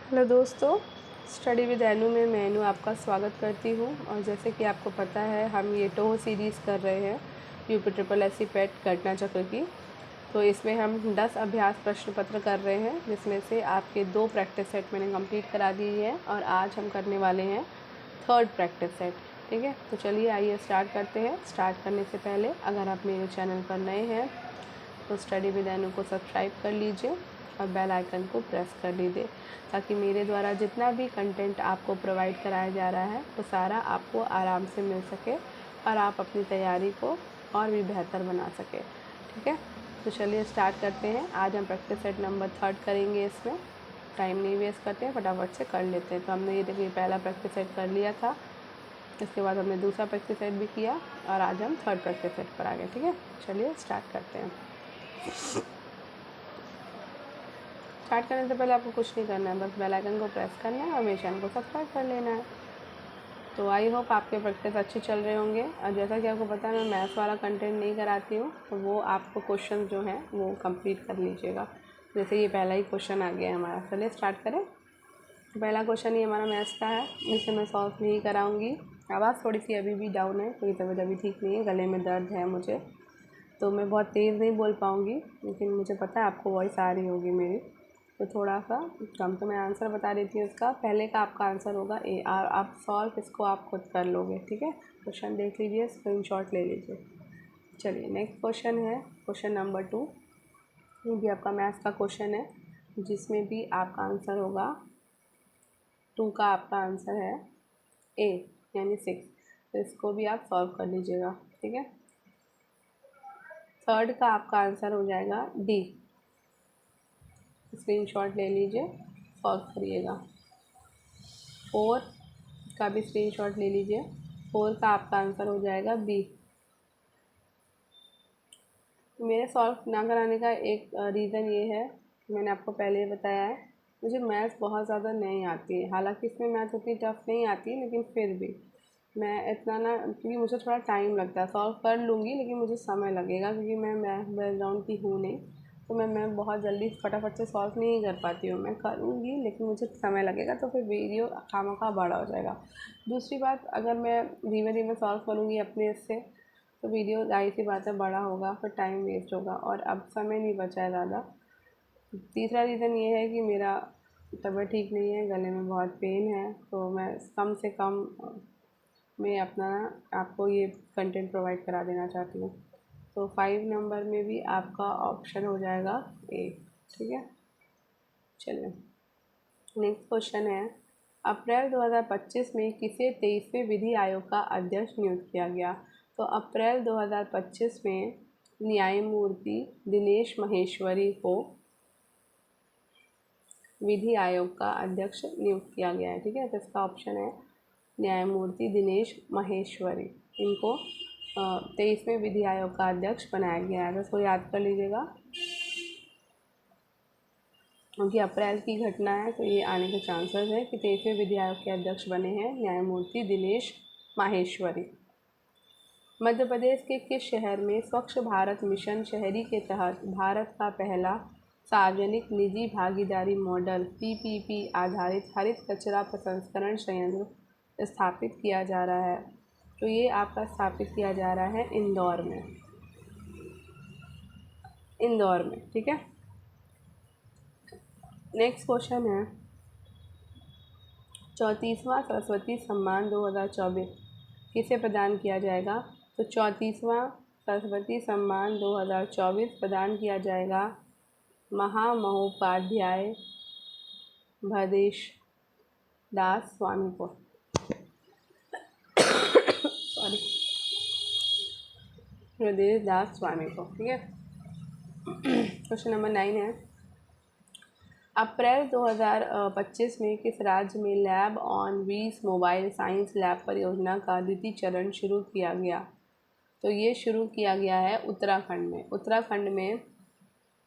Hello दोस्तों, study with Inu में मैं एनू आपका स्वागत करती हूँ। और जैसे कि आपको पता है हम ये टोह सीरीज़ कर रहे हैं यूपी ट्रिपल एससी पेट घटना चक्र की। तो इसमें हम 10 अभ्यास प्रश्न पत्र कर रहे हैं, जिसमें से आपके 2 प्रैक्टिस सेट मैंने कंप्लीट करा दी है और आज हम करने वाले हैं 3rd प्रैक्टिस सेट। ठीक है, तो चलिए आइए स्टार्ट करते हैं। स्टार्ट करने से पहले अगर आप मेरे चैनल पर नए हैं तो स्टडी विद एनू को सब्सक्राइब कर लीजिए और बेल आइकन को प्रेस कर लीजिए, ताकि मेरे द्वारा जितना भी कंटेंट आपको प्रोवाइड कराया जा रहा है वो सारा आपको आराम से मिल सके और आप अपनी तैयारी को और भी बेहतर बना सके। ठीक है, तो चलिए स्टार्ट करते हैं। आज हम प्रैक्टिस सेट नंबर 3rd करेंगे। इसमें टाइम नहीं वेस्ट करते हैं, फटाफट से कर लेते हैं। तो हमने ये देखिए पहला प्रैक्टिस सेट कर लिया था, इसके बाद हमने दूसरा प्रैक्टिस सेट भी किया और आज हम 3rd प्रैक्टिस सेट पर आ गए। ठीक है, चलिए स्टार्ट करते हैं। स्टार्ट करने से पहले आपको कुछ नहीं करना है, बस बेल आइकन को प्रेस करना है और मेरे चैनल को सब्सक्राइब कर लेना है। तो आई होप आपके प्रैक्टिस अच्छे चल रहे होंगे। और जैसा कि आपको पता है मैं मैथ्स वाला कंटेंट नहीं कराती हूँ, तो वो आपको क्वेश्चन जो हैं वो कंप्लीट कर लीजिएगा। जैसे ये पहला ही क्वेश्चन आ गया है हमारा, चलिए स्टार्ट करें। तो पहला क्वेश्चन ये हमारा मैथ्स का है, जिसे मैं सॉल्व नहीं कराऊँगी। आवाज़ थोड़ी सी अभी भी डाउन है, क्योंकि तबीयत अभी ठीक नहीं है, गले में दर्द है मुझे, तो मैं बहुत तेज़ नहीं बोल पाऊँगी, लेकिन मुझे पता है आपको वॉइस आ रही होगी मेरी, तो थोड़ा सा कम। तो मैं आंसर बता देती हूँ इसका। पहले का आपका आंसर होगा ए, और आप सॉल्व इसको आप खुद कर लोगे। ठीक है, क्वेश्चन देख लीजिए, स्क्रीनशॉट ले लीजिए। चलिए नेक्स्ट क्वेश्चन है क्वेश्चन नंबर 2। ये भी आपका मैथ्स का क्वेश्चन है, जिसमें भी आपका आंसर होगा 2 का आपका आंसर है ए यानी 6। तो इसको भी आप सॉल्व कर लीजिएगा। ठीक है, 3rd का आपका आंसर हो जाएगा डी। स्क्रीनशॉट ले लीजिए, सॉल्व करिएगा। 4 का भी स्क्रीनशॉट ले लीजिए, 4 का आपका आंसर हो जाएगा बी। मेरे सॉल्व ना कराने का एक रीज़न ये है, मैंने आपको पहले ही बताया है, मुझे मैथ्स बहुत ज़्यादा नहीं आती है। हालांकि इसमें मैथ्स उतनी टफ नहीं आती, लेकिन फिर भी मैं इतना ना, क्योंकि मुझे थोड़ा टाइम लगता है। सॉल्व कर लूँगी लेकिन मुझे समय लगेगा, क्योंकि मैं मैथ बैकग्राउंड की हूँ नहीं, तो मैं बहुत जल्दी फटाफट से सॉल्व नहीं कर पाती हूँ। मैं करूँगी लेकिन मुझे समय लगेगा, तो फिर वीडियो खामखा बड़ा हो जाएगा। दूसरी बात, अगर मैं धीमे धीमे सॉल्व करूँगी अपने इससे, तो वीडियो जाहिर सी बात है बड़ा होगा, फिर टाइम वेस्ट होगा और अब समय नहीं बचा है ज़्यादा। तीसरा रीज़न ये है कि मेरा तबीयत ठीक नहीं है, गले में बहुत पेन है, तो मैं कम से कम में अपना आपको ये कंटेंट प्रोवाइड करा देना चाहती हूँ। तो 5 नंबर में भी आपका ऑप्शन हो जाएगा ए। ठीक है, चलिए नेक्स्ट क्वेश्चन है, अप्रैल 2025 में किसे 23वें विधि आयोग का अध्यक्ष नियुक्त किया गया? तो अप्रैल 2025 में न्यायमूर्ति दिनेश माहेश्वरी को विधि आयोग का अध्यक्ष नियुक्त किया गया है। ठीक है, तो इसका ऑप्शन है न्यायमूर्ति दिनेश माहेश्वरी। इनको 23वें विधि आयोग का अध्यक्ष बनाया गया है, तो इसको याद कर लीजिएगा, क्योंकि अप्रैल की घटना है, तो ये आने के चांसेस है कि 23वें विधि आयोग के अध्यक्ष बने हैं न्यायमूर्ति दिनेश माहेश्वरी। मध्य प्रदेश के किस शहर में स्वच्छ भारत मिशन शहरी के तहत भारत का पहला सार्वजनिक निजी भागीदारी मॉडल पीपीपी आधारित हरित कचरा प्रसंस्करण संयंत्र स्थापित किया जा रहा है? तो ये आपका स्थापित किया जा रहा है इंदौर में। इंदौर में, ठीक है। नेक्स्ट क्वेश्चन है, 34वां सरस्वती सम्मान 2024 किसे प्रदान किया जाएगा? तो 34वां सरस्वती सम्मान 2024 प्रदान किया जाएगा महामहोपाध्याय भदेश दास स्वामी को। सॉरी, भदेश दास स्वामी को। ठीक है, क्वेश्चन नंबर 9 है, अप्रैल 2025 में किस राज्य में lab on wheels mobile science lab परियोजना का द्वितीय चरण शुरू किया गया? तो ये शुरू किया गया है उत्तराखंड में। उत्तराखंड में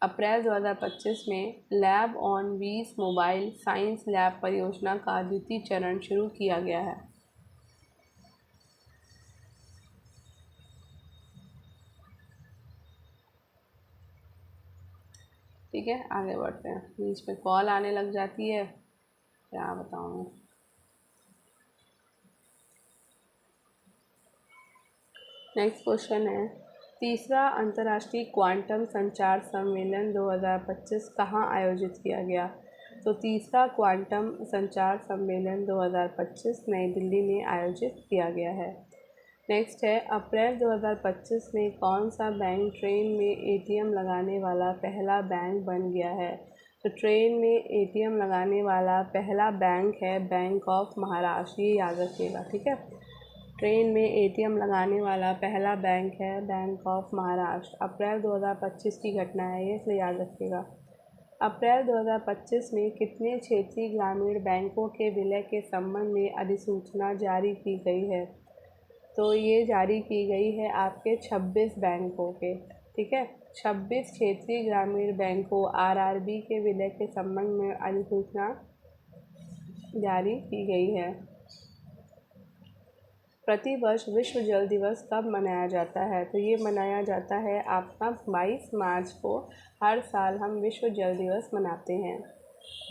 अप्रैल 2025 में lab on wheels mobile science lab परियोजना का द्वितीय चरण शुरू किया गया है। ठीक है, आगे बढ़ते हैं। बीच में कॉल आने लग जाती है, क्या बताऊँ। नेक्स्ट क्वेश्चन है, तीसरा अंतर्राष्ट्रीय क्वांटम संचार सम्मेलन 2025 कहाँ आयोजित किया गया। तो तीसरा क्वांटम संचार सम्मेलन 2025 नई दिल्ली में आयोजित किया गया है। नेक्स्ट है, अप्रैल 2025 में कौन सा बैंक ट्रेन में एटीएम लगाने वाला पहला बैंक बन गया है। तो ट्रेन में एटीएम लगाने वाला पहला बैंक है बैंक ऑफ महाराष्ट्र, ये याद रखिएगा, ठीक है। ट्रेन में एटीएम लगाने वाला पहला बैंक है बैंक ऑफ महाराष्ट्र। अप्रैल 2025 की घटना है ये, इसलिए याद रखिएगा। अप्रैल 2025 में कितने क्षेत्रीय ग्रामीण बैंकों के विलय के संबंध में अधिसूचना जारी की गई है। तो ये जारी की गई है आपके 26 बैंकों के, ठीक है। 26 क्षेत्रीय ग्रामीण बैंकों आरआरबी के विलय के संबंध में अधिसूचना जारी की गई है। प्रतिवर्ष विश्व जल दिवस कब मनाया जाता है। तो ये मनाया जाता है आपका 22 मार्च को। हर साल हम विश्व जल दिवस मनाते हैं।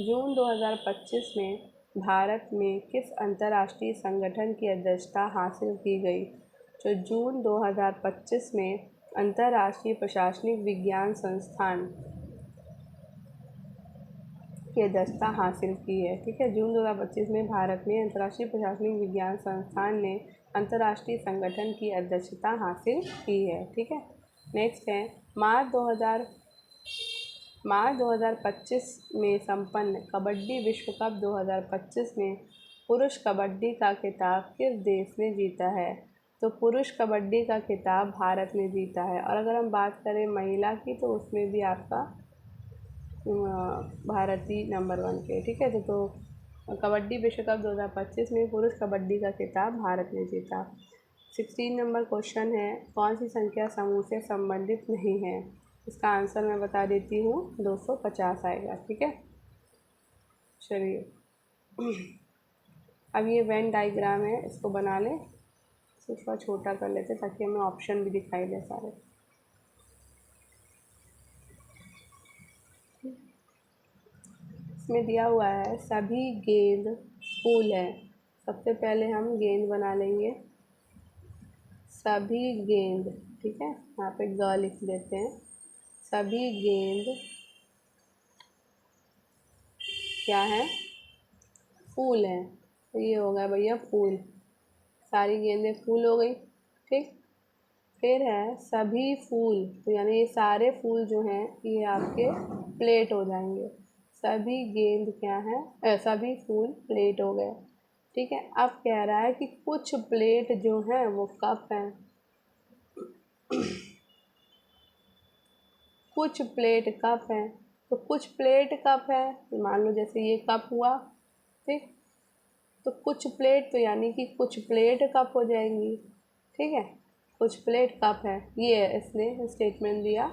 जून 2025 में भारत में किस अंतर्राष्ट्रीय संगठन की अध्यक्षता हासिल की गई। तो जून 2025 में अंतर्राष्ट्रीय प्रशासनिक विज्ञान संस्थान की अध्यक्षता हासिल की है, ठीक है। जून 2025 में भारत में अंतर्राष्ट्रीय प्रशासनिक विज्ञान संस्थान ने अंतर्राष्ट्रीय संगठन की अध्यक्षता हासिल की है, ठीक है। नेक्स्ट है, मार्च 2025 में संपन्न कबड्डी विश्व कप 2025 में पुरुष कबड्डी का खिताब किस देश ने जीता है। तो पुरुष कबड्डी का खिताब भारत ने जीता है। और अगर हम बात करें महिला की, तो उसमें भी आपका भारत ही नंबर 1 पे, ठीक है। तो कबड्डी विश्व कप 2025 में पुरुष कबड्डी का खिताब भारत ने जीता। 16 नंबर क्वेश्चन है, कौन सी संख्या समूह से संबंधित नहीं है। इसका आंसर मैं बता देती हूँ, 250 आएगा, ठीक है। चलिए अब ये वेन डायग्राम है, इसको बना लें। इसको थोड़ा छोटा कर लेते ताकि हमें ऑप्शन भी दिखाई दे सारे। इसमें दिया हुआ है सभी गेंद फूल है। सबसे पहले हम गेंद बना लेंगे, सभी गेंद, ठीक है। यहाँ पे ग लिख देते हैं। सभी गेंद क्या है, फूल है। तो ये हो गया भैया फूल, सारी गेंदें फूल हो गई, ठीक। फिर है सभी फूल, तो यानी ये सारे फूल जो हैं ये आपके प्लेट हो जाएंगे। सभी गेंद क्या है, सभी फूल प्लेट हो गए, ठीक है। अब कह रहा है कि कुछ प्लेट जो हैं वो कप हैं। कुछ प्लेट कप हैं, तो कुछ प्लेट कप है, तो मान लो जैसे ये कप हुआ, ठीक। तो कुछ प्लेट, तो यानी कि कुछ प्लेट कप हो जाएंगी, ठीक है। कुछ प्लेट कप है, ये इसने स्टेटमेंट दिया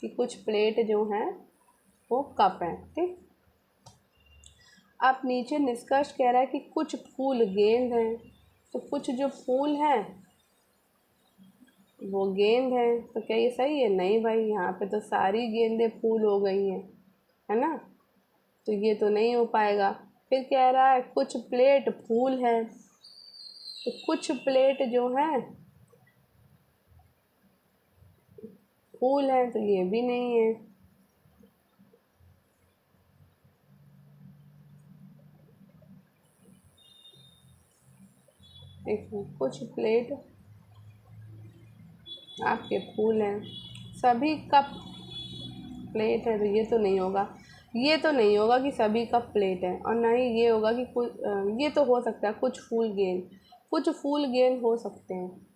कि कुछ प्लेट जो हैं वो कप हैं, ठीक। अब नीचे निष्कर्ष कह रहा है कि कुछ फूल गेंद हैं। तो कुछ जो फूल हैं वो गेंद है। तो क्या ये सही है। नहीं भाई, यहाँ पे तो सारी गेंदें फूल हो गई हैं, है ना। तो ये तो नहीं हो पाएगा। फिर कह रहा है कुछ प्लेट फूल है, तो कुछ प्लेट जो हैं फूल है, तो ये भी नहीं है। कुछ प्लेट आपके फूल हैं, सभी कप प्लेट है, तो ये तो नहीं होगा। ये तो नहीं होगा कि सभी कप प्लेट हैं, और ना ही ये होगा कि कुछ, ये तो हो सकता है कुछ फूल गेंद, कुछ फूल गेंद हो सकते हैं,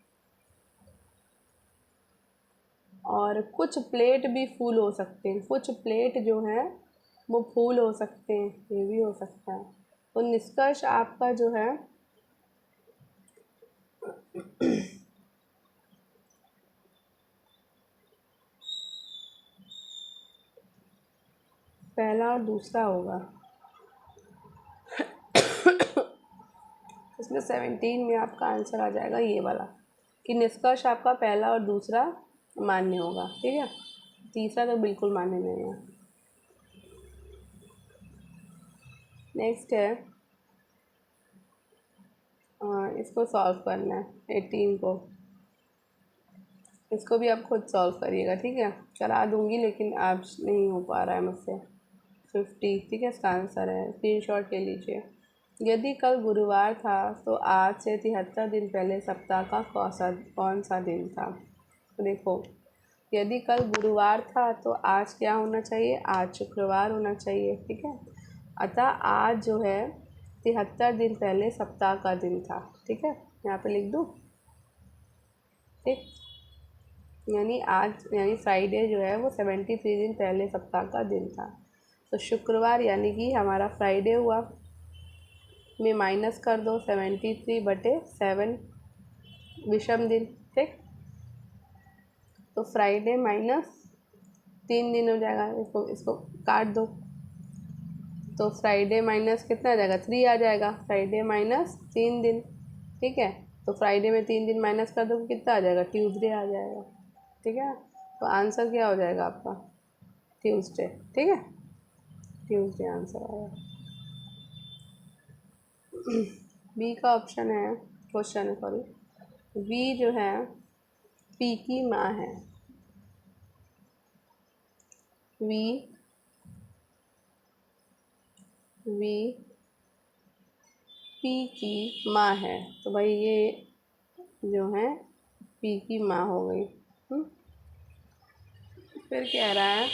और कुछ प्लेट भी फूल हो सकते हैं। कुछ प्लेट जो हैं वो फूल हो सकते हैं, ये भी हो सकता है। तो निष्कर्ष आपका जो है पहला और दूसरा होगा। इसमें 17 में आपका आंसर आ जाएगा ये वाला, कि निष्कर्ष आपका पहला और दूसरा मान्य होगा, ठीक है। तीसरा तो बिल्कुल मान्य नहीं है। नेक्स्ट है इसको सॉल्व करना है 18 को। इसको भी आप खुद सॉल्व करिएगा, ठीक है। करा दूंगी लेकिन आज नहीं हो पा रहा है मुझसे। 50, ठीक है, इसका आंसर है। स्क्रीनशॉट ले लीजिए। यदि कल गुरुवार था तो आज से 73 दिन पहले सप्ताह का कौन सा दिन था। तो देखो, यदि कल गुरुवार था तो आज क्या होना चाहिए, आज शुक्रवार होना चाहिए, ठीक है। अतः आज जो है 73 दिन पहले सप्ताह का दिन था, ठीक है। यहाँ पे लिख दूँ, ठीक। यानी फ्राइडे जो है वो 73 दिन पहले सप्ताह का दिन था। तो शुक्रवार यानी कि हमारा फ्राइडे हुआ। में माइनस कर दो 73/7 विषम दिन, ठीक। तो फ्राइडे माइनस 3 दिन हो जाएगा। इसको काट दो तो फ्राइडे माइनस कितना आ जाएगा, 3 आ जाएगा। फ्राइडे माइनस 3 दिन, ठीक है। तो फ्राइडे में 3 दिन माइनस कर दो कितना आ जाएगा, ट्यूसडे आ जाएगा, ठीक है। तो आंसर क्या हो जाएगा आपका, ट्यूसडे, ठीक है। ट्यूसडे आंसर आएगा। बी का ऑप्शन है, क्वेश्चन है सॉरी, वी जो है पी की माँ है। वी पी की माँ है। तो भाई ये जो है पी की माँ हो गई। फिर कह रहा है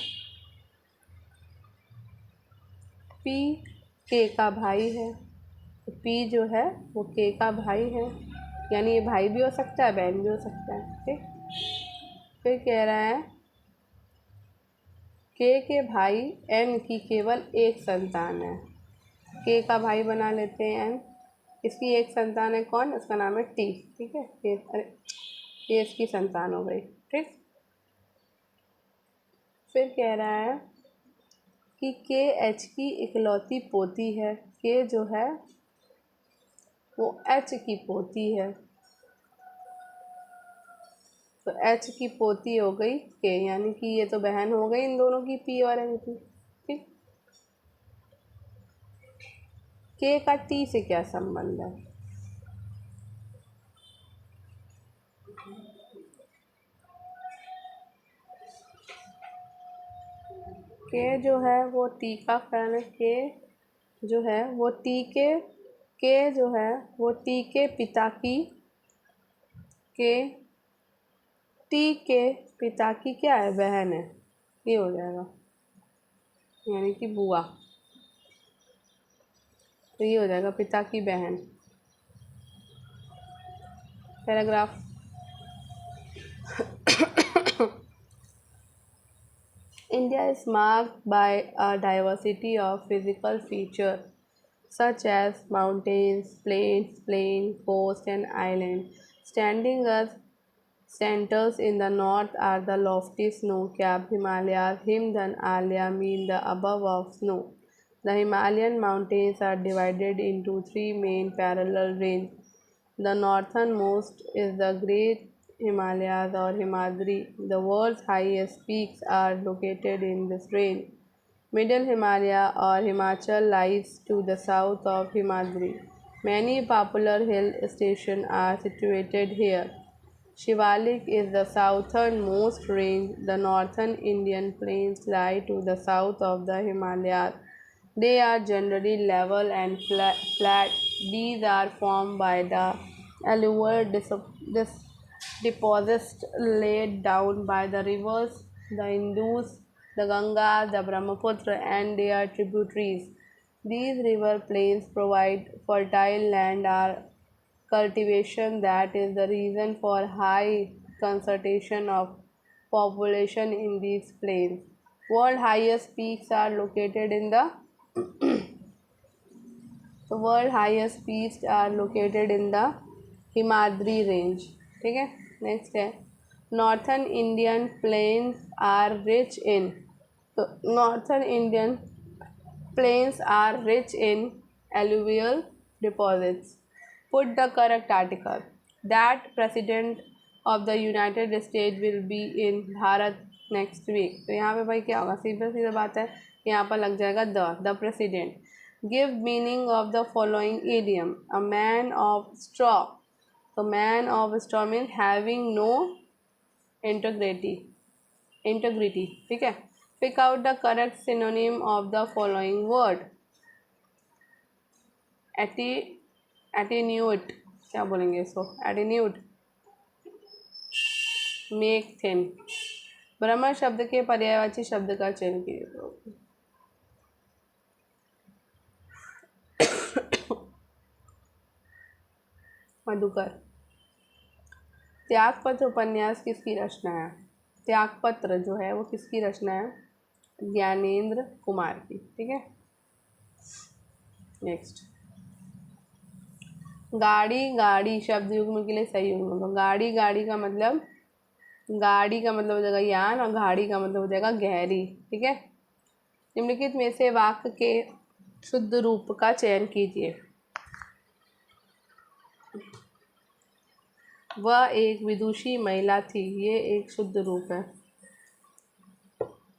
पी के का भाई है। तो पी जो है वो के का भाई है, यानी ये भाई भी हो सकता है बहन भी हो सकता है, ठीक। फिर कह रहा है के भाई एन की केवल एक संतान है। के का भाई बना लेते हैं एन, इसकी एक संतान है कौन, इसका नाम है टी, ठीक है। ये इसकी संतान हो गई, ठीक। फिर कह रहा है कि के एच की इकलौती पोती है। के जो है वो एच की पोती है। तो एच की पोती हो गई के, यानी कि ये तो बहन हो गई इन दोनों की, पी और एन की, ठीक। के का टी से क्या संबंध है, के जो है वो टी का फैन है। के जो है वो के जो है वो टी के पिता की, के टी के पिता की क्या है, बहन है। ये हो जाएगा, यानी कि बुआ। तो ये हो जाएगा पिता की बहन। Paragraph India is marked by a diversity of physical features such as mountains, plains, coast, and islands. Standing as centers in the north are the lofty snow-capped Himalayas. Himd and Alia mean the above of snow. The Himalayan mountains are divided into three main parallel ranges. The northernmost is the Great Himalayas or Himadri. The world's highest peaks are located in this range. Middle Himalaya or Himachal lies to the south of Himadri. Many popular hill stations are situated here. Shivalik is the southernmost range. The northern Indian plains lie to the south of the Himalayas. They are generally level and flat. These are formed by the alluvial deposits laid down by the rivers, the Indus, the Ganga, the Brahmaputra, and their tributaries. These river plains provide fertile land or cultivation that is the reason for high concentration of population in these plains. World highest peaks are located in the world highest peaks are located in the Himadri range, ठीक है। Next है northern Indian plains are rich in. तो northern Indian plains are rich in alluvial deposits. Put the correct article that president of the United State will be in Bharat next week. तो यहाँ पे भाई क्या होगा, सीधा सीधा बात है, यहाँ पर लग जाएगा the president. Give meaning of the following idiom. A man of straw, तो man of straw mean having no integrity, integrity, ठीक है। Pick out the correct synonym of the following word. Attenuate, क्या बोलेंगे इसको, एटीन्यूट, मेक थिन। ब्रह्म शब्द के पर्यायवाची शब्द का चयन कीजिए। मधुकर। त्यागपत्र उपन्यास किसकी रचना है? त्यागपत्र जो है वो किसकी रचना है? ज्ञानेंद्र कुमार की, ठीक है। नेक्स्ट, गाड़ी गाड़ी शब्द युग्म के लिए सही युग्म। तो गाड़ी गाड़ी का मतलब, गाड़ी का मतलब हो जाएगा यान और घाड़ी का मतलब हो जाएगा गहरी, ठीक है। निम्नलिखित में से वाक्य के शुद्ध रूप का चयन कीजिए। वह एक विदुषी महिला थी, ये एक शुद्ध रूप है।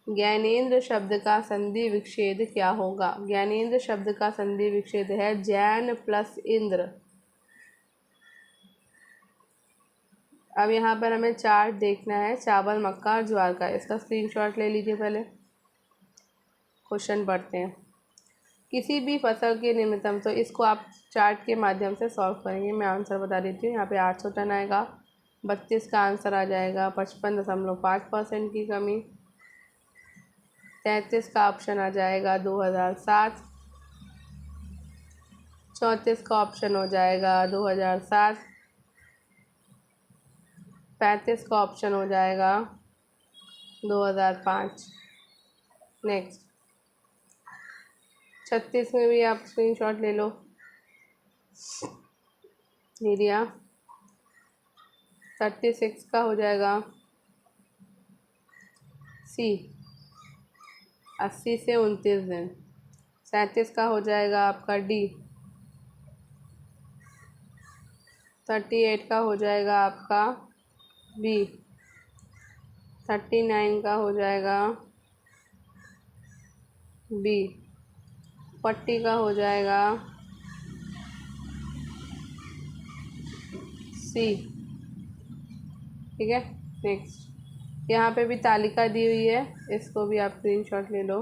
ज्ञानेंद्र शब्द का संधि विच्छेद क्या होगा? ज्ञानेंद्र शब्द का संधि विच्छेद है जैन प्लस इंद्र। अब यहाँ पर हमें चार्ट देखना है, चावल मक्का और ज्वार का। इसका स्क्रीनशॉट ले लीजिए। पहले क्वेश्चन पढ़ते हैं। किसी भी फसल के न्यूनतम, तो इसको आप चार्ट के माध्यम से सॉल्व करेंगे। मैं आंसर बता देती हूँ। यहाँ पे 800 टन आएगा, 32 का आंसर आ जाएगा, 55.5% की कमी। 33 का ऑप्शन आ जाएगा 2007, 34 का ऑप्शन हो जाएगा 2007, 35 का ऑप्शन हो जाएगा 2005। नेक्स्ट, 36 में भी आप स्क्रीनशॉट ले लो। ले लिया। 36 का हो जाएगा सी, 80 से 29 दिन। 37 का हो जाएगा आपका डी, 38 का हो जाएगा आपका बी, 39 का हो जाएगा बी, 40 का हो जाएगा सी, ठीक है। नेक्स्ट, यहाँ पे भी तालिका दी हुई है, इसको भी आप स्क्रीनशॉट ले लो।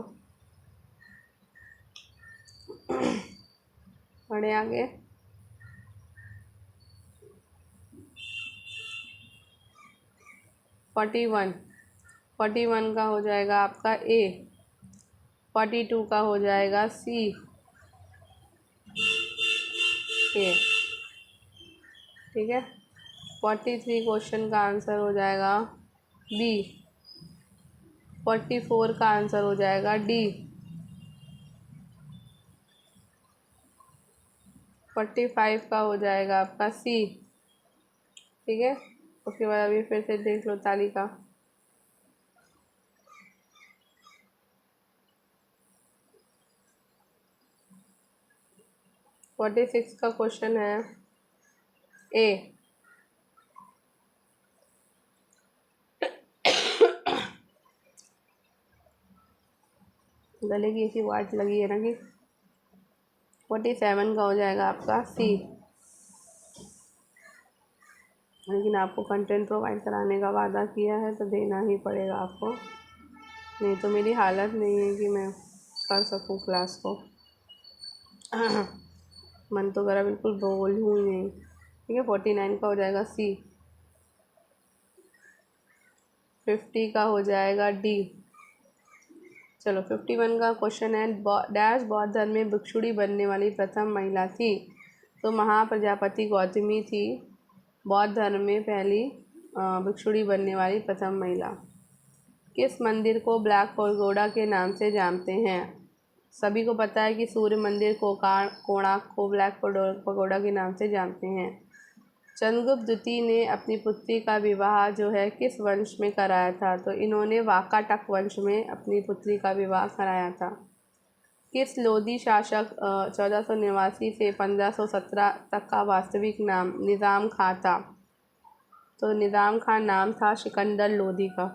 पढ़े आगे। फोर्टी वन का हो जाएगा आपका ए, 42 का हो जाएगा सी ए, ठीक है। 43 क्वेश्चन का आंसर हो जाएगा बी, 44 का आंसर हो जाएगा डी, 45 का हो जाएगा आपका सी, ठीक है। उसके बाद अभी फिर से देख लो तालिका। फोर्टी सिक्स का क्वेश्चन है ए, गले की ऐसी वाट लगी है ना कि। 47 का हो जाएगा आपका सी। लेकिन आपको कंटेंट प्रोवाइड कराने का वादा किया है तो देना ही पड़ेगा आपको, नहीं तो मेरी हालत नहीं है कि मैं कर सकूं क्लास को। मन तो करा बिल्कुल बोलूँ ही नहीं, ठीक है। 49 का हो जाएगा सी, 50 का हो जाएगा डी। चलो 51 का क्वेश्चन है, डैश बौद्ध धर्म में भिक्षुणी बनने वाली प्रथम महिला थी। तो महाप्रजापति गौतमी थी बौद्ध धर्म में पहली भिक्षुणी बनने वाली प्रथम महिला। किस मंदिर को ब्लैक पगोडा के नाम से जानते हैं? सभी को पता है कि सूर्य मंदिर कोणार्क को ब्लैक पगोडा के नाम से जानते हैं। चंद्रगुप्त द्वितीय ने अपनी पुत्री का विवाह जो है किस वंश में कराया था? तो इन्होंने वाकाटक वंश में अपनी पुत्री का विवाह कराया था। किस लोधी शासक 1489 से 1517 तक का वास्तविक नाम निज़ाम खां था? तो निज़ाम खां नाम था सिकंदर लोधी का।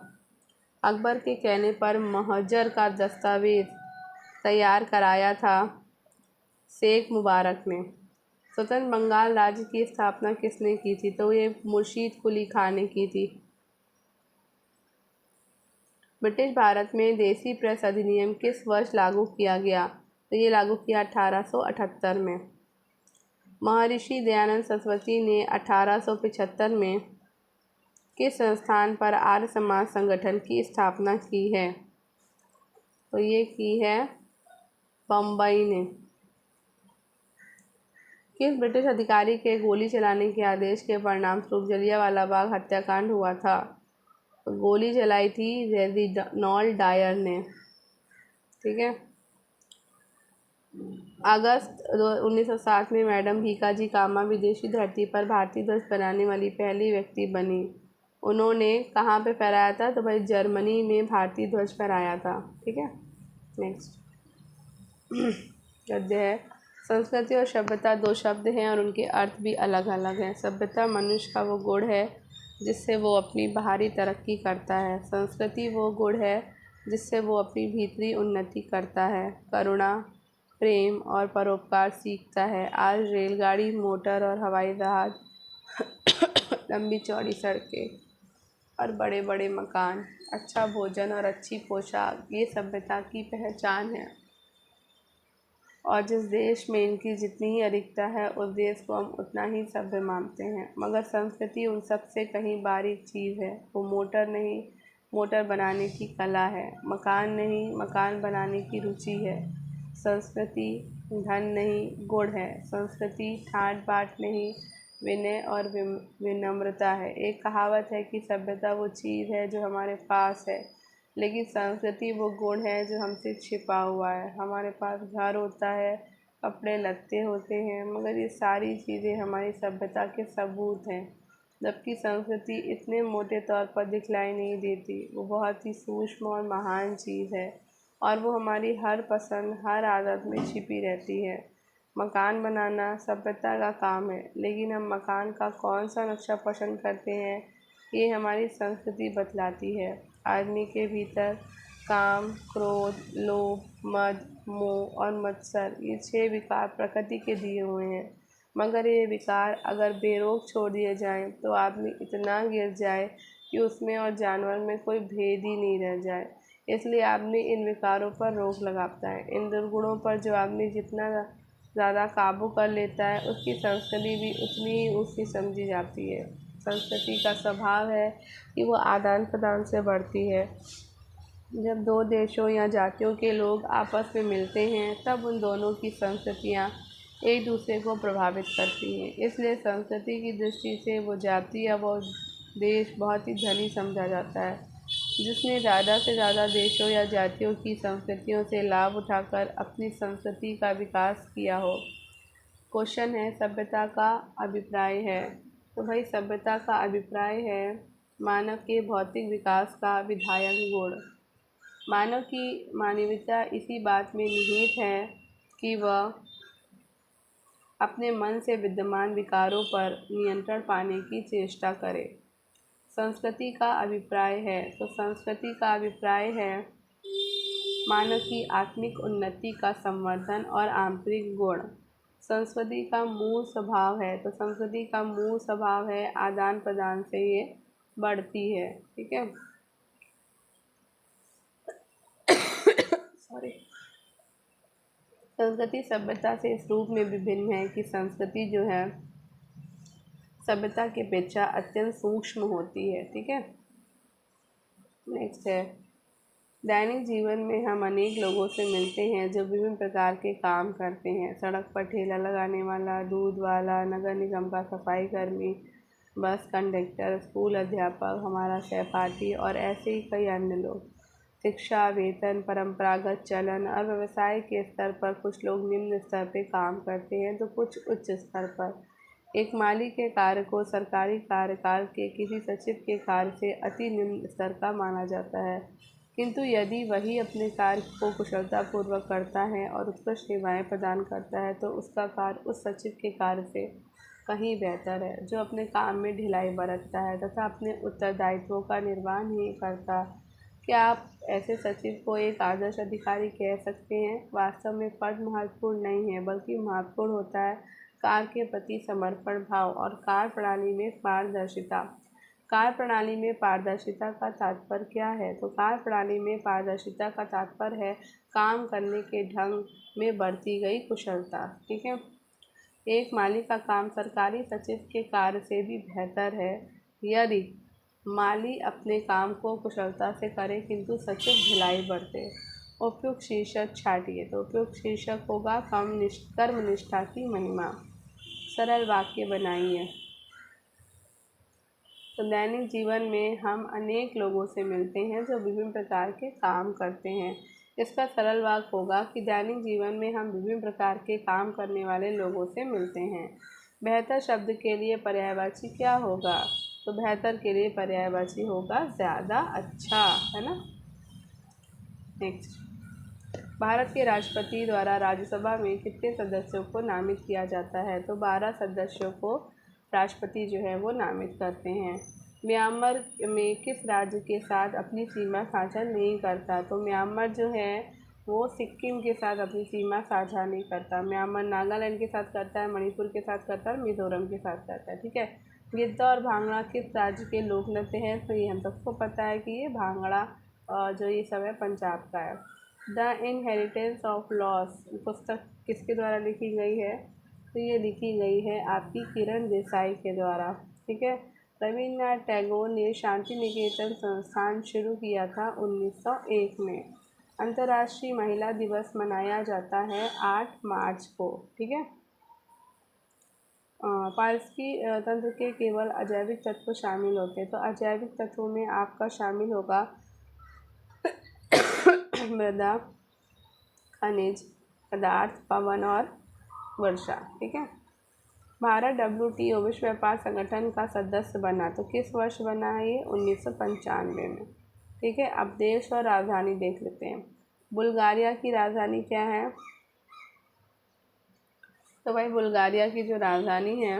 अकबर के कहने पर महजर का दस्तावेज तैयार कराया था शेख मुबारक ने। स्वतंत्र बंगाल राज्य की स्थापना किसने की थी? तो ये मुर्शीद कुली खान ने की थी। ब्रिटिश भारत में देसी प्रेस अधिनियम किस वर्ष लागू किया गया? तो ये लागू किया 1878 में। महर्षि दयानंद सरस्वती ने 1875 में किस संस्थान पर आर्य समाज संगठन की स्थापना की है? तो ये की है बम्बई ने। किस ब्रिटिश अधिकारी के गोली चलाने के आदेश के परिणाम स्वरूप जलियांवाला बाग हत्याकांड हुआ था? तो गोली चलाई थी रेजिनॉल्ड डायर ने। ठीक है। अगस्त 1907 में मैडम भीकाजी कामा विदेशी धरती पर भारतीय ध्वज फहराने वाली पहली व्यक्ति बनी। उन्होंने कहाँ पे फहराया था? तो भाई जर्मनी में भारतीय ध्वज फहराया था। ठीक है। नेक्स्ट गद्य है। संस्कृति और सभ्यता दो शब्द हैं और उनके अर्थ भी अलग अलग हैं। सभ्यता मनुष्य का वो गुण है जिससे वो अपनी बाहरी तरक्की करता है। संस्कृति वो गुण है जिससे वो अपनी भीतरी उन्नति करता है। करुणा, प्रेम और परोपकार सीखता है। आज रेलगाड़ी, मोटर और हवाई जहाज, लंबी चौड़ी सड़कें और बड़े बड़े मकान, अच्छा भोजन और अच्छी पोशाक ये सभ्यता की पहचान है। और जिस देश में इनकी जितनी ही अधिकता है उस देश को हम उतना ही सभ्य मानते हैं। मगर संस्कृति उन सब से कहीं बारीक चीज़ है। वो मोटर नहीं, मोटर बनाने की कला है। मकान नहीं, मकान बनाने की रुचि है। संस्कृति धन नहीं, गुण है। संस्कृति ठाट बाट नहीं, विनय और विनम्रता है। एक कहावत है कि सभ्यता वो चीज़ है जो हमारे पास है, लेकिन संस्कृति वो गुण है जो हमसे छिपा हुआ है। हमारे पास घर होता है, कपड़े लत्ते होते हैं, मगर ये सारी चीज़ें हमारी सभ्यता के सबूत हैं। जबकि संस्कृति इतने मोटे तौर पर दिखलाई नहीं देती। वो बहुत ही सूक्ष्म और महान चीज़ है और वो हमारी हर पसंद, हर आदत में छिपी रहती है। मकान बनाना सभ्यता का काम है, लेकिन हम मकान का कौन सा नक्शा पसंद करते हैं ये हमारी संस्कृति बतलाती है। आदमी के भीतर काम, क्रोध, लोभ, मद, मोह और मत्सर ये 6 विकार प्रकृति के दिए हुए हैं। मगर ये विकार अगर बेरोक छोड़ दिए जाएं तो आदमी इतना गिर जाए कि उसमें और जानवर में कोई भेद ही नहीं रह जाए। इसलिए आदमी इन विकारों पर रोक लगाता है। इन दुर्गुणों पर जो आदमी जितना ज़्यादा काबू कर लेता है उसकी संस्कृति भी उतनी ही ऊँची समझी जाती है। संस्कृति का स्वभाव है कि वो आदान प्रदान से बढ़ती है। जब दो देशों या जातियों के लोग आपस में मिलते हैं तब उन दोनों की संस्कृतियाँ एक दूसरे को प्रभावित करती हैं। इसलिए संस्कृति की दृष्टि से वो जाति या वो देश बहुत ही धनी समझा जाता है। जिसने ज़्यादा से ज़्यादा देशों या जातियों की संस्कृतियों से लाभ उठाकर अपनी संस्कृति का विकास किया हो। क्वेश्चन है सभ्यता का अभिप्राय है। तो भाई सभ्यता का अभिप्राय है मानव के भौतिक विकास का विधायक गुण। मानव की मानवीयता इसी बात में निहित है कि वह अपने मन से विद्यमान विकारों पर नियंत्रण पाने की चेष्टा करे। संस्कृति का अभिप्राय है, तो संस्कृति का अभिप्राय है मानव की आत्मिक उन्नति का संवर्धन और आंतरिक गुण। संस्कृति का मूल स्वभाव है, तो संस्कृति का मूल स्वभाव है आदान प्रदान से ये बढ़ती है। ठीक है। सॉरी। संस्कृति सभ्यता से इस रूप में विभिन्न है कि संस्कृति जो है सभ्यता की अपेक्षा अत्यंत सूक्ष्म होती है। ठीक है। नेक्स्ट है दैनिक जीवन में हम अनेक लोगों से मिलते हैं जो विभिन्न प्रकार के काम करते हैं। सड़क पर ठेला लगाने वाला, दूध वाला, नगर निगम का सफाई कर्मी, बस कंडक्टर, स्कूल अध्यापक, हमारा सहपाठी और ऐसे ही कई अन्य लोग। शिक्षा, वेतन, परंपरागत चलन और व्यवसाय के स्तर पर कुछ लोग निम्न स्तर पर काम करते हैं तो कुछ उच्च स्तर पर। एक माली के कार्य को सरकारी कार्यकाल के किसी सचिव के कार्य से अति निम्न स्तर का माना जाता है, किंतु यदि वही अपने कार्य को कुशलतापूर्वक करता है और उत्कृष्ट सेवाएं प्रदान करता है तो उसका कार्य उस सचिव के कार्य से कहीं बेहतर है, जो अपने काम में ढिलाई बरतता है तथा अपने उत्तरदायित्वों का निर्वाह नहीं करता। क्या आप ऐसे सचिव को एक आदर्श अधिकारी कह सकते हैं? वास्तव में पद महत्वपूर्ण नहीं है, बल्कि महत्वपूर्ण होता है कार्य के प्रति समर्पण भाव और कार्य प्रणाली में पारदर्शिता। कार्य प्रणाली में पारदर्शिता का तात्पर्य क्या है? तो कार्य प्रणाली में पारदर्शिता का तात्पर्य है काम करने के ढंग में बरती गई कुशलता। ठीक है। एक माली का काम सरकारी सचिव के कार्य से भी बेहतर है यदि माली अपने काम को कुशलता से करे किंतु सचिव ढिलाई बरते। उपयुक्त शीर्षक छाटिए। तो उपयुक्त शीर्षक होगा कर्मनिष्ठा की महिमा। सरल वाक्य बनाइए। तो दैनिक जीवन में हम अनेक लोगों से मिलते हैं जो विभिन्न प्रकार के काम करते हैं। इसका सरल वाक्य होगा कि दैनिक जीवन में हम विभिन्न प्रकार के काम करने वाले लोगों से मिलते हैं। बेहतर शब्द के लिए पर्यायवाची क्या होगा? तो बेहतर के लिए पर्यायवाची होगा ज़्यादा अच्छा, है ना। नेक्स्ट, भारत के राष्ट्रपति द्वारा राज्यसभा में कितने सदस्यों को नामित किया जाता है? तो 12 सदस्यों को राष्ट्रपति जो है वो नामित करते हैं। म्यांमार में किस राज्य के साथ अपनी सीमा साझा नहीं करता? तो म्यांमार जो है वो सिक्किम के साथ अपनी सीमा साझा नहीं करता। म्यांमार नागालैंड के साथ करता है, मणिपुर के साथ करता है और मिजोरम के साथ करता है। ठीक है। गिद्दा और भांगड़ा किस राज्य के लोक नृत्य हैं? तो ये हम सबको पता है कि ये भांगड़ा जो ये सब है पंजाब का है। द इनहेरिटेंस ऑफ लॉस पुस्तक किसके द्वारा लिखी गई है? तो ये लिखी गई है आपकी किरण देसाई के द्वारा। ठीक है। रविन्द्रनाथ टैगोर ने शांति निकेतन संस्थान शुरू किया था 1901 में। अंतर्राष्ट्रीय महिला दिवस मनाया जाता है 8 मार्च को। ठीक है। पारिस्थितिकी तंत्र के केवल अजैविक तत्व शामिल होते हैं। तो अजैविक तत्वों में आपका शामिल होगा मृदा, खनिज पदार्थ, पवन और वर्षा। ठीक है। भारत WTO विश्व व्यापार संगठन का सदस्य बना। तो किस वर्ष बना है ये? 1995 में। ठीक है। अब देश और राजधानी देख लेते हैं। बुल्गारिया की राजधानी क्या है? तो भाई बुल्गारिया की जो राजधानी है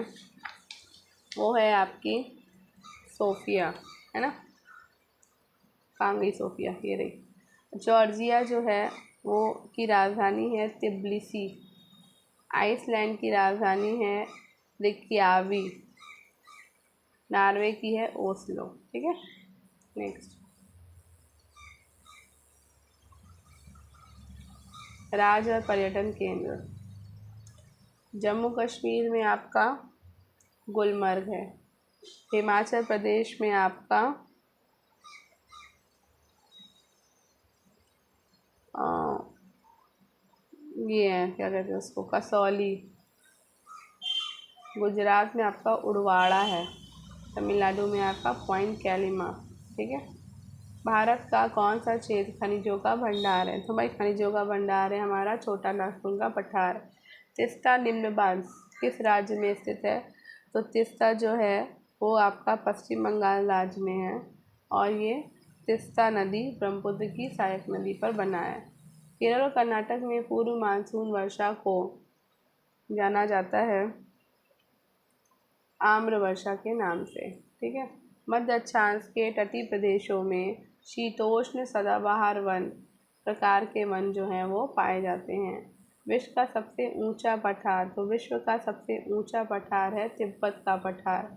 वो है आपकी सोफिया, है ना। कहाँ गई सोफिया? ये रही। जॉर्जिया जो है वो की राजधानी है तिब्लिसी। आइसलैंड की राजधानी है रिक्यावी। नॉर्वे की है ओस्लो। ठीक है। नेक्स्ट, राज्य और पर्यटन केंद्र। जम्मू कश्मीर में आपका गुलमर्ग है। हिमाचल प्रदेश में आपका ये है, क्या कहते हैं उसको, कसौली। गुजरात में आपका उड़वाड़ा है। तमिलनाडु में आपका पॉइंट कैलिमा। ठीक है। भारत का कौन सा क्षेत्र खनिजों का भंडार है? तो भाई खनिजों का भंडार है हमारा छोटा नागपुर का पठार। तीस्ता निम्न बांध किस राज्य में स्थित है? तो तीस्ता जो है वो आपका पश्चिम बंगाल राज्य में है और ये तीस्ता नदी ब्रह्मपुत्र की सहायक नदी पर बना है। केरल और कर्नाटक में पूर्व मानसून वर्षा को जाना जाता है आम्र वर्षा के नाम से। ठीक है। मध्य अक्षांश के तटीय प्रदेशों में शीतोष्ण सदाबहार वन प्रकार के वन जो हैं वो पाए जाते हैं। विश्व का सबसे ऊंचा पठार। तो विश्व का सबसे ऊंचा पठार है तिब्बत का पठार।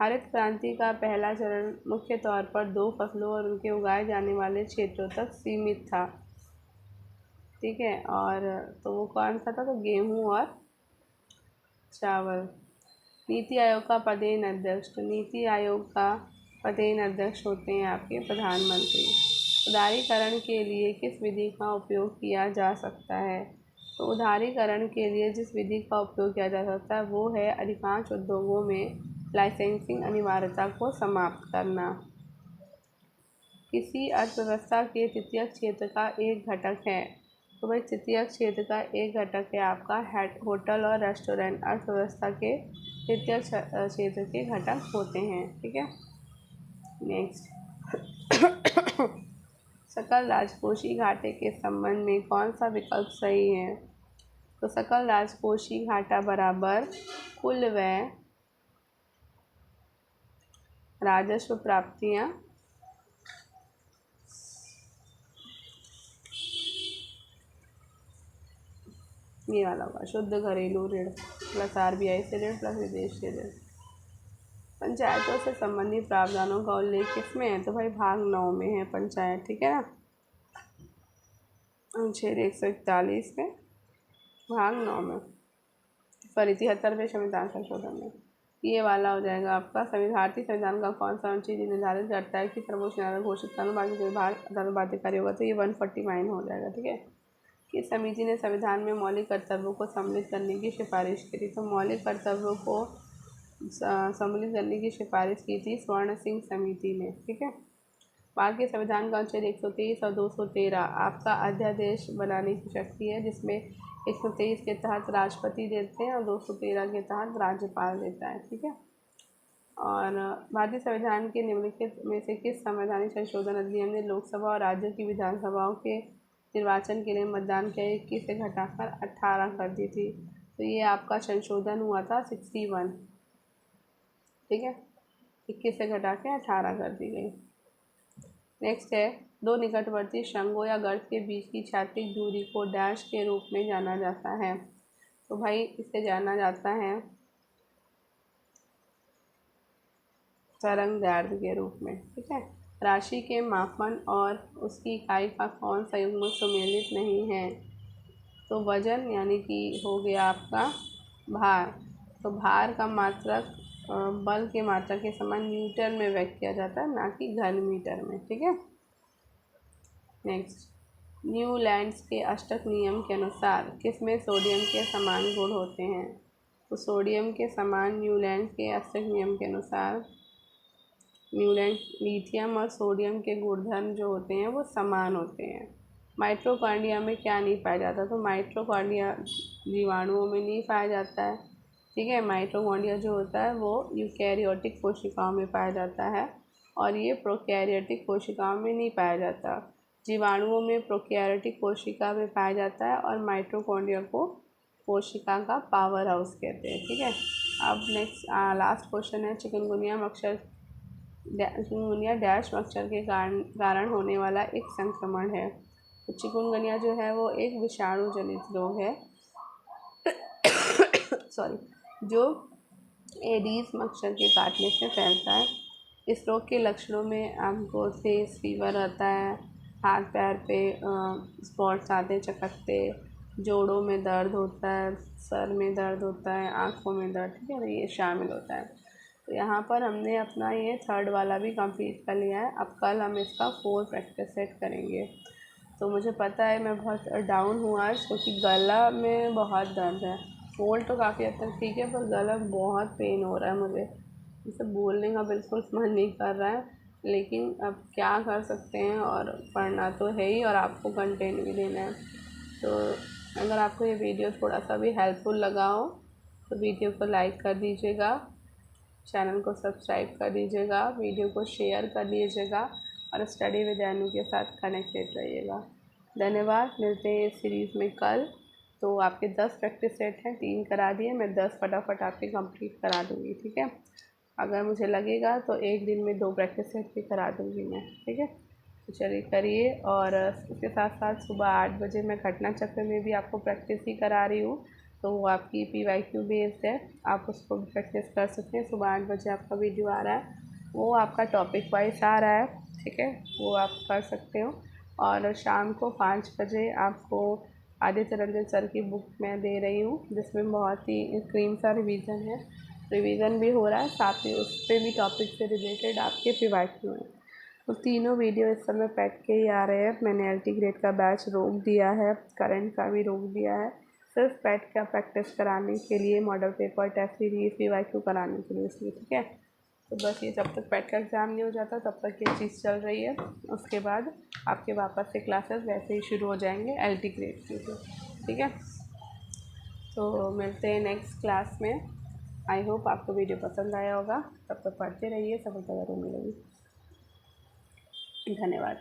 हरित क्रांति का पहला चरण मुख्य तौर पर 2 फसलों और उनके उगाए जाने वाले क्षेत्रों तक सीमित था। ठीक है। और तो वो कौन सा था? तो गेहूँ और चावल। नीति आयोग का पदेन अध्यक्ष। तो नीति आयोग का पदेन अध्यक्ष होते हैं आपके प्रधानमंत्री। उदारीकरण के लिए किस विधि का उपयोग किया जा सकता है? तो उदारीकरण के लिए जिस विधि का उपयोग किया जा सकता है वो है अधिकांश उद्योगों में लाइसेंसिंग अनिवार्यता को समाप्त करना। किसी अर्थव्यवस्था के तृतीय क्षेत्र का एक घटक है। तो भाई तृतीय क्षेत्र का एक घटक है आपका होटल और रेस्टोरेंट अर्थव्यवस्था के तृतीय क्षेत्र के घटक होते हैं। ठीक है। नेक्स्ट, सकल राजकोषीय घाटे के संबंध में कौन सा विकल्प सही है? तो सकल राजकोषीय घाटा बराबर कुल व्यय, राजस्व प्राप्तियां ये वाला होगा शुद्ध घरेलू ऋण प्लस RBI से ऋण प्लस विदेशी ऋण। पंचायतों से संबंधित प्रावधानों का उल्लेख किसमें है? तो भाई भाग 9 में है पंचायत, ठीक है ना, अनुच्छेद 141 में भाग 9 में, सॉरी 73वें संविधान संशोधन में। ये वाला हो जाएगा आपका भारतीय संविधान का कौन सा अनुच्छेद निर्धारित करता है कि सर्वोच्च न्यायालय घोषित कानून बाकी विभाग अदालत बाध्यकारी होगा? तो ये 149 हो जाएगा, ठीक है। किस समिति ने संविधान में मौलिक कर्तव्यों को सम्मिलित करने की सिफारिश की थी? तो मौलिक कर्तव्यों को सम्मिलित करने की सिफारिश की थी स्वर्ण सिंह समिति ने, ठीक है। भारतीय संविधान का अनुच्छेद 123 और 213 आपका अध्यादेश बनाने की शक्ति है, जिसमें 123 के तहत राष्ट्रपति देते हैं और 213 के तहत राज्यपाल देता है, ठीक है। और भारतीय संविधान के निम्नलिखित में से किस संवैधानिक संशोधन अधिनियम ने लोकसभा और राज्यों की विधानसभाओं के निर्वाचन के लिए मतदान की 21 से घटाकर 18 कर दी थी? तो ये आपका संशोधन हुआ था 61, ठीक है, 21 से घटा के 18 कर दी गई। नेक्स्ट है, दो निकटवर्ती शंखों या गर्त के बीच की क्षैतिज दूरी को डैश के रूप में जाना जाता है? तो भाई इसे जाना जाता है तरंगदैर्ध्य के रूप में, ठीक है। राशि के मापन और उसकी इकाई का कौन सा युग्म सुमेलित नहीं है? तो वजन यानी कि हो गया आपका भार। तो भार का मात्रक बल के मात्रक के समान न्यूटन में व्यक्त किया जाता है, ना कि घन मीटर में, ठीक है। नेक्स्ट, न्यूलैंड्स के अष्टक नियम के अनुसार किसमें सोडियम के समान गुण होते हैं? तो सोडियम के समान न्यूलैंड्स के अष्टक नियम के अनुसार न्यूलैंड लिथियम और सोडियम के गुणधर्म जो होते हैं वो समान होते हैं। माइटोकॉन्ड्रिया में क्या नहीं पाया जाता? तो माइटोकॉन्ड्रिया जीवाणुओं में नहीं पाया जाता है, ठीक है। माइटोकॉन्ड्रिया जो होता है वो यूकैरियोटिक कोशिकाओं में पाया जाता है और ये प्रोकैरियोटिक कोशिकाओं में नहीं पाया जाता। जीवाणुओं में प्रोकैरियोटिक कोशिका में पाया जाता है और माइटोकॉन्ड्रिया को कोशिका का पावर हाउस कहते हैं, ठीक है। अब नेक्स्ट लास्ट क्वेश्चन है, चिकनगुनिया डैश मच्छर के कारण होने वाला एक संक्रमण है? तो चिकनगुनिया जो है वो एक विषाणु जनित रोग है सॉरी, जो एडीज मच्छर के काटने से फैलता है। इस रोग के लक्षणों में आपको तेज फीवर आता है, हाथ पैर पे स्पॉट्स आते चकत्ते, जोड़ों में दर्द होता है, सर में दर्द होता है, आँखों में दर्द, ठीक है ना, ये शामिल होता है। तो यहाँ पर हमने अपना ये 3rd वाला भी कंप्लीट कर लिया है। अब कल हम इसका 4th प्रैक्टिस सेट करेंगे। तो मुझे पता है मैं बहुत डाउन हूँ आज, क्योंकि गला में बहुत दर्द है। कोल्ड तो काफ़ी हद तक ठीक है, पर गला बहुत पेन हो रहा है मुझे, इसे बोलने का बिल्कुल मन नहीं कर रहा है, लेकिन अब क्या कर सकते हैं, और पढ़ना तो है ही और आपको कंटेंट भी देना है। तो अगर आपको ये वीडियो थोड़ा सा भी हेल्पफुल लगा हो तो वीडियो को लाइक कर दीजिएगा, चैनल को सब्सक्राइब कर दीजिएगा, वीडियो को शेयर कर दीजिएगा और स्टडी विद अनु के साथ कनेक्टेड रहिएगा। धन्यवाद। मिलते हैं इस सीरीज़ में कल। तो आपके 10 प्रैक्टिस सेट हैं, 3 करा दिए, मैं 10 फटाफट आपके कंप्लीट करा दूँगी, ठीक है। अगर मुझे लगेगा तो एक दिन में 2 प्रैक्टिस सेट भी करा दूँगी मैं, ठीक है। तो चलिए करिए। और इसके साथ साथ सुबह 8 बजे मैं घटना चक्र में भी आपको प्रैक्टिस ही करा रही हूँ, तो वो आपकी PYQ बेस्ड है, आप उसको भी प्रैक्टिस कर सकते हैं। सुबह 8 बजे आपका वीडियो आ रहा है, वो आपका टॉपिक वाइज आ रहा है, ठीक है, वो आप कर सकते हो। और शाम को 5 बजे आपको आदित्य रंजन सर की बुक मैं दे रही हूँ, जिसमें बहुत ही क्रीम सा रिवीजन भी हो रहा है, साथ ही उस पर भी टॉपिक से रिलेटेड आपके PYQ हैं। तो तीनों वीडियो इस समय पैक के ही आ रहे हैं। मैंने LT ग्रेड का बैच रोक दिया है, करंट का भी रोक दिया है, सिर्फ पैट का प्रैक्टिस कराने के लिए, model paper, test series, PYQ कराने के लिए इसलिए, ठीक है। तो बस ये जब तक पैट का एग्ज़ाम नहीं हो जाता तब तक ये चीज़ चल रही है। उसके बाद आपके वापस से क्लासेस वैसे ही शुरू हो जाएंगे LT ग्रेड की, ठीक है। तो मिलते हैं नेक्स्ट क्लास में। आई होप आपको वीडियो पसंद आया होगा। तब तक पढ़ते रहिए, सफलता ज़रूर मिलेगी। धन्यवाद।